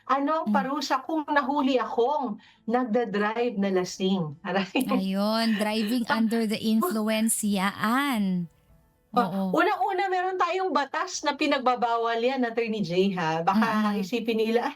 Ano ang Hmm, parusa kung nahuli akong nagda-drive na lasing? Aray. ayun, driving under the influence, yaan. Oo, Unang-una meron tayong batas na pinagbabawal 'yan, Attorney J, ha. Baka mm. isipin nila,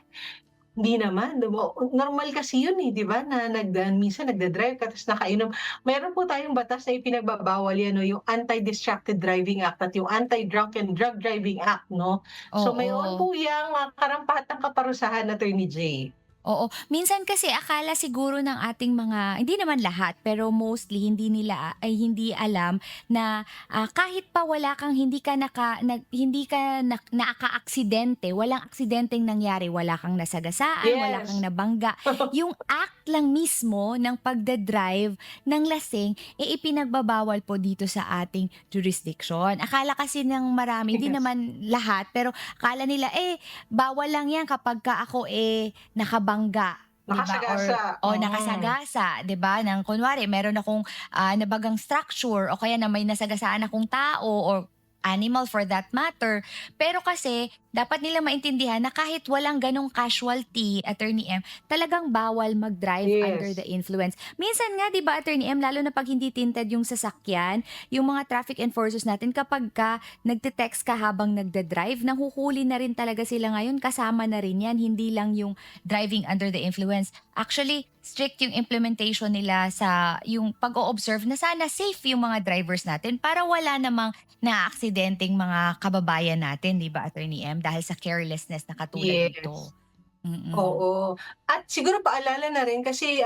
hindi naman, 'di ba, normal kasi yun, eh, 'di ba, na minsan nagda-drive ka tapos nakainom. Meron po tayong batas na ipinagbabawal 'yan 'no, yung Anti-Distracted Driving Act at yung Anti-Drunk and Drug Driving Act 'no. So mayroon Oo. po yang, karampatang kaparusahan, Attorney J. Oo, minsan kasi akala siguro ng ating mga hindi naman lahat, pero mostly hindi nila ay hindi alam na, kahit pa wala kang hindi ka nakaaksidente, walang aksidenteng nangyari, wala kang nasagasaan, wala kang Yes. nabangga, yung act lang mismo ng pagda-drive ng lasing, ipinagbabawal po dito sa ating jurisdiction. Akala kasi ng marami, hindi Yes. naman lahat, pero akala nila, bawal lang 'yan kapagka ako, nakabangga, 'di ba, Nakasagasa, o mm. nakasagasa, 'di ba, ng kunwari meron akong, nabagang structure o kaya na may nasagasaan akong tao or animal for that matter. Pero kasi dapat nila maintindihan na kahit walang gano'ng casualty, Attorney M, talagang bawal mag-drive under the Yes. influence. Minsan nga 'di ba, Attorney M, lalo na 'pag hindi tinted yung sasakyan, yung mga traffic enforcers natin kapagka nagte-text ka habang nagda-drive, nahuhuli na rin talaga sila ngayon, kasama na rin 'yan, hindi lang yung driving under the influence. Actually, strict yung implementation nila sa yung pag-o-observe na sana safe yung mga drivers natin para wala namang naaaksidenteng mga kababayan natin, 'di ba, Attorney M, dahil sa carelessness na katulad nito. Yes. Mm. Oo. At siguro paalala na rin kasi,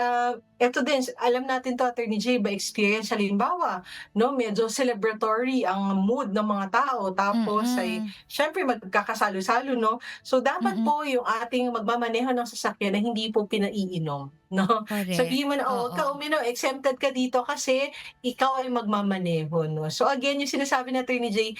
eto din alam natin 'to, Attorney J, by experience. Halimbawa 'no, medyo celebratory ang mood ng mga tao tapos ay Mm. siyempre magkakasalo-salo 'no. So dapat Mm. po yung ating magmamaneho ng sasakyan ay hindi po pinaiinom 'no. Correct. Sabihin mo na, "Oh, 'wag ka Oo. uminom, exempted ka dito kasi ikaw ay magmamaneho," 'no. So again, yung sinasabi ni Attorney J,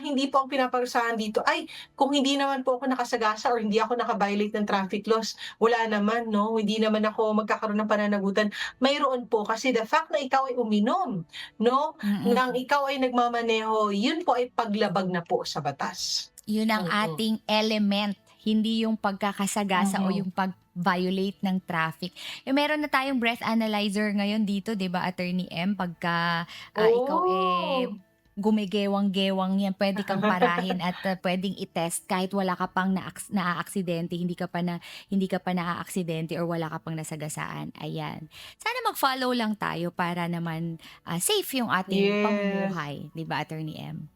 hindi po ang pinaparusahan dito ay kung hindi naman po ako nakasagasa or hindi ako naka-violate ng traffic laws, wala naman 'no, hindi naman ako magkakaroon ng pananagutan. Mayroon po kasi the fact na ikaw ay uminom 'no, ng Mm. ikaw ay nagmamaneho, yun po ay paglabag na po sa batas. 'Yun ang Mm, ating element, hindi yung pagkakasagasa o mhm. yung pag-violate ng traffic. Meron na tayong breath analyzer ngayon dito, 'di ba, Attorney M, pagka, ikaw, Oh. gumigewang-gewang 'yan, puwede kang parahin at, puwedeng i-test kahit wala ka pang naaaksidente, hindi ka pa naaaksidente or wala ka pang nasagasaan, ayan. Sana mag-follow lang tayo para naman, safe yung ating Yes. pamumuhay, 'di ba, Attorney M?